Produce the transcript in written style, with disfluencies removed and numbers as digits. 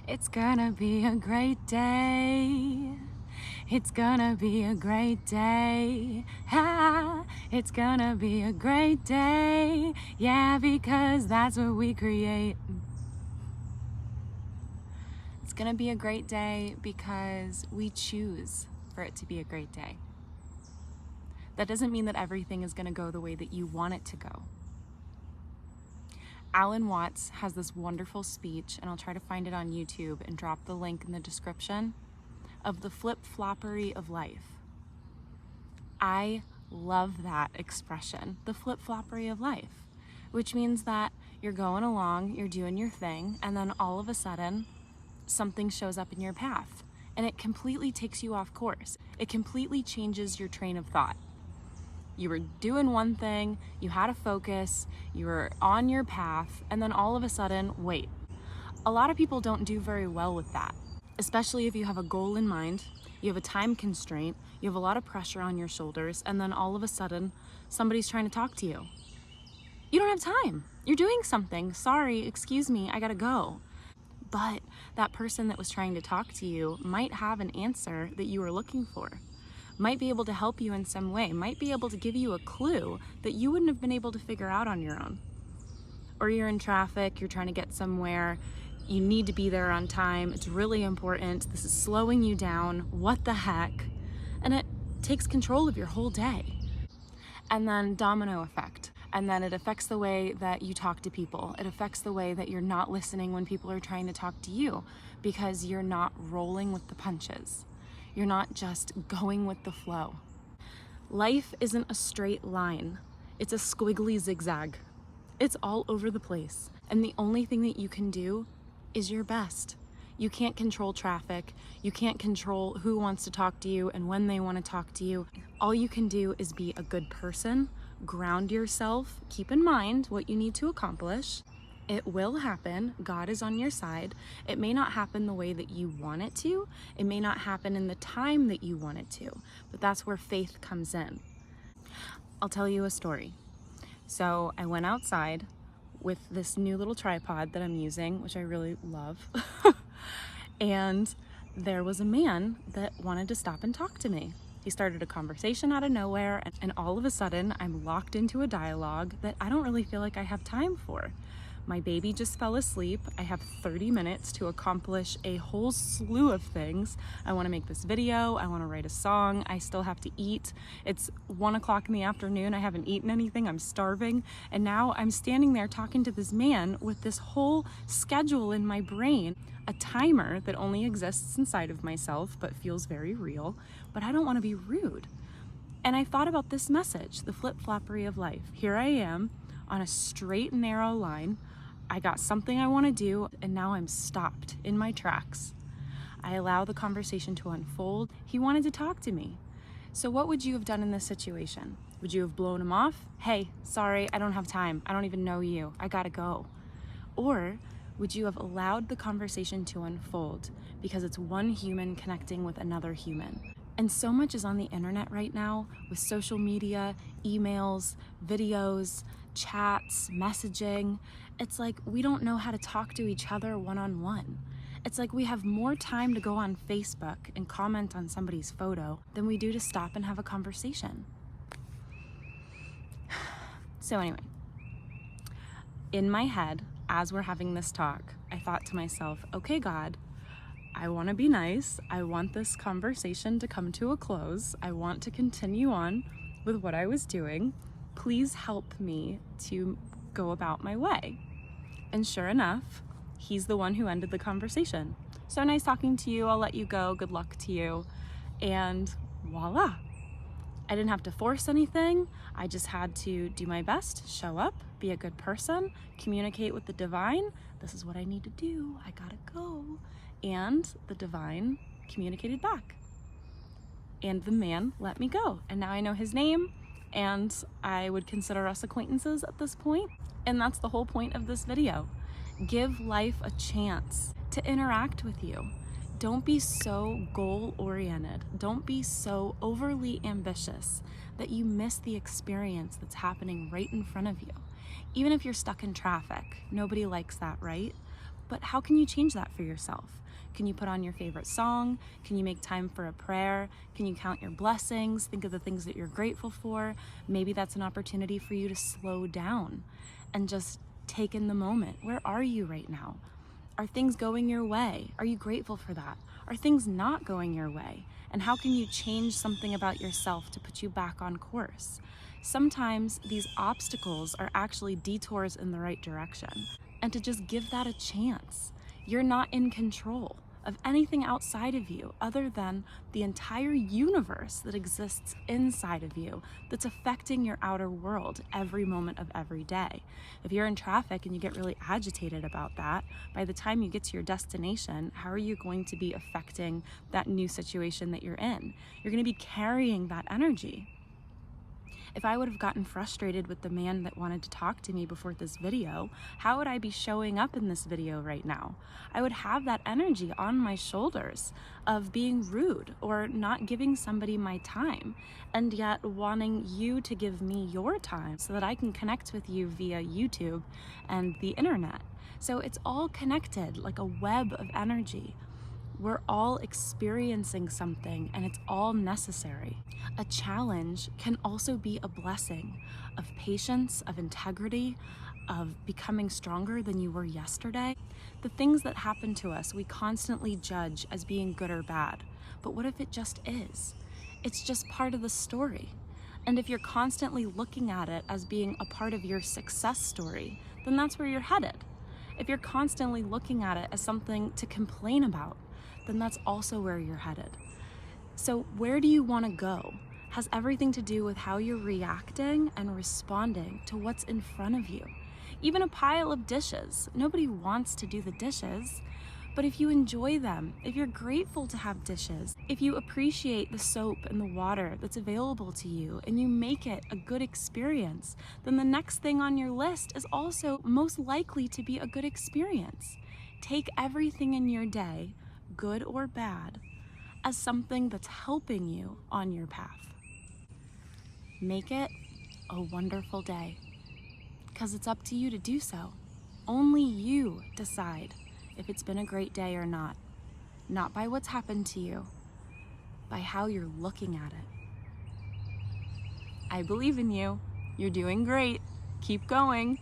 It's gonna be a great day. It's gonna be a great day. Ah, it's gonna be a great day. Yeah, because that's what we create. It's gonna be a great day because we choose for it to be a great day. That doesn't mean that everything is gonna go the way that you want it to go. Alan Watts has this wonderful speech, and I'll try to find it on YouTube and drop the link in the description, of the flip-floppery of life. I love that expression, the flip-floppery of life, which means that you're going along, you're doing your thing, and then all of a sudden, something shows up in your path, and it completely takes you off course. It completely changes your train of thought. You were doing one thing, you had a focus, you were on your path, and then all of a sudden, wait. A lot of people don't do very well with that, especially if you have a goal in mind, you have a time constraint, you have a lot of pressure on your shoulders, and then all of a sudden, somebody's trying to talk to you. You don't have time. You're doing something. Sorry, excuse me, I gotta go. But that person that was trying to talk to you might have an answer that you were looking for, might be able to help you in some way, might be able to give you a clue that you wouldn't have been able to figure out on your own. Or you're in traffic, you're trying to get somewhere, you need to be there on time, it's really important, this is slowing you down, what the heck? And it takes control of your whole day. And then domino effect. And then it affects the way that you talk to people. It affects the way that you're not listening when people are trying to talk to you, because you're not rolling with the punches. You're not just going with the flow. Life isn't a straight line. It's a squiggly zigzag. It's all over the place. And the only thing that you can do is your best. You can't control traffic. You can't control who wants to talk to you and when they want to talk to you. All you can do is be a good person, ground yourself, keep in mind what you need to accomplish. It will happen. God is on your side. It may not happen the way that you want it to. It may not happen in the time that you want it to, but that's where faith comes in. I'll tell you a story. So I went outside with this new little tripod that I'm using, which I really love. And there was a man that wanted to stop and talk to me. He started a conversation out of nowhere, and all of a sudden I'm locked into a dialogue that I don't really feel like I have time for. My baby just fell asleep. I have 30 minutes to accomplish a whole slew of things. I want to make this video. I want to write a song. I still have to eat. It's 1 o'clock in the afternoon. I haven't eaten anything. I'm starving. And now I'm standing there talking to this man with this whole schedule in my brain, a timer that only exists inside of myself but feels very real. But I don't want to be rude. And I thought about this message, the flip-floppery of life. Here I am on a straight, narrow line. I got something I want to do, and now I'm stopped in my tracks. I allow the conversation to unfold. He wanted to talk to me. So what would you have done in this situation? Would you have blown him off? Hey, sorry, I don't have time. I don't even know you. I gotta go. Or would you have allowed the conversation to unfold because it's one human connecting with another human? And so much is on the internet right now with social media, emails, videos, chats, messaging. It's like we don't know how to talk to each other one-on-one. It's like we have more time to go on Facebook and comment on somebody's photo than we do to stop and have a conversation. So anyway, in my head, as we're having this talk, I thought to myself, okay, God, I want to be nice. I want this conversation to come to a close. I want to continue on with what I was doing. Please help me to go about my way. And sure enough, he's the one who ended the conversation. So nice talking to you. I'll let you go. Good luck to you. And voila. I didn't have to force anything. I just had to do my best, show up, be a good person, communicate with the divine. This is what I need to do. I gotta go. And the divine communicated back. And the man let me go. And now I know his name, and I would consider us acquaintances at this point. And that's the whole point of this video. Give life a chance to interact with you. Don't be so goal-oriented. Don't be so overly ambitious that you miss the experience that's happening right in front of you. Even if you're stuck in traffic, nobody likes that, right? But how can you change that for yourself? Can you put on your favorite song? Can you make time for a prayer? Can you count your blessings? Think of the things that you're grateful for. Maybe that's an opportunity for you to slow down and just take in the moment. Where are you right now? Are things going your way? Are you grateful for that? Are things not going your way? And how can you change something about yourself to put you back on course? Sometimes these obstacles are actually detours in the right direction. And to just give that a chance. You're not in control of anything outside of you other than the entire universe that exists inside of you that's affecting your outer world every moment of every day. If you're in traffic and you get really agitated about that, by the time you get to your destination, how are you going to be affecting that new situation that you're in? You're going to be carrying that energy. If I would have gotten frustrated with the man that wanted to talk to me before this video, how would I be showing up in this video right now? I would have that energy on my shoulders of being rude or not giving somebody my time, and yet wanting you to give me your time so that I can connect with you via YouTube and the internet. So it's all connected like a web of energy. We're all experiencing something and it's all necessary. A challenge can also be a blessing of patience, of integrity, of becoming stronger than you were yesterday. The things that happen to us, we constantly judge as being good or bad. But what if it just is? It's just part of the story. And if you're constantly looking at it as being a part of your success story, then that's where you're headed. If you're constantly looking at it as something to complain about, then that's also where you're headed. So where do you want to go has everything to do with how you're reacting and responding to what's in front of you. Even a pile of dishes. Nobody wants to do the dishes, but if you enjoy them, if you're grateful to have dishes, if you appreciate the soap and the water that's available to you and you make it a good experience, then the next thing on your list is also most likely to be a good experience. Take everything in your day, good or bad, as something that's helping you on your path. Make it a wonderful day, because it's up to you to do so. Only you decide if it's been a great day or not by what's happened to you, by how you're looking at it. I believe in you. You're doing great. Keep going.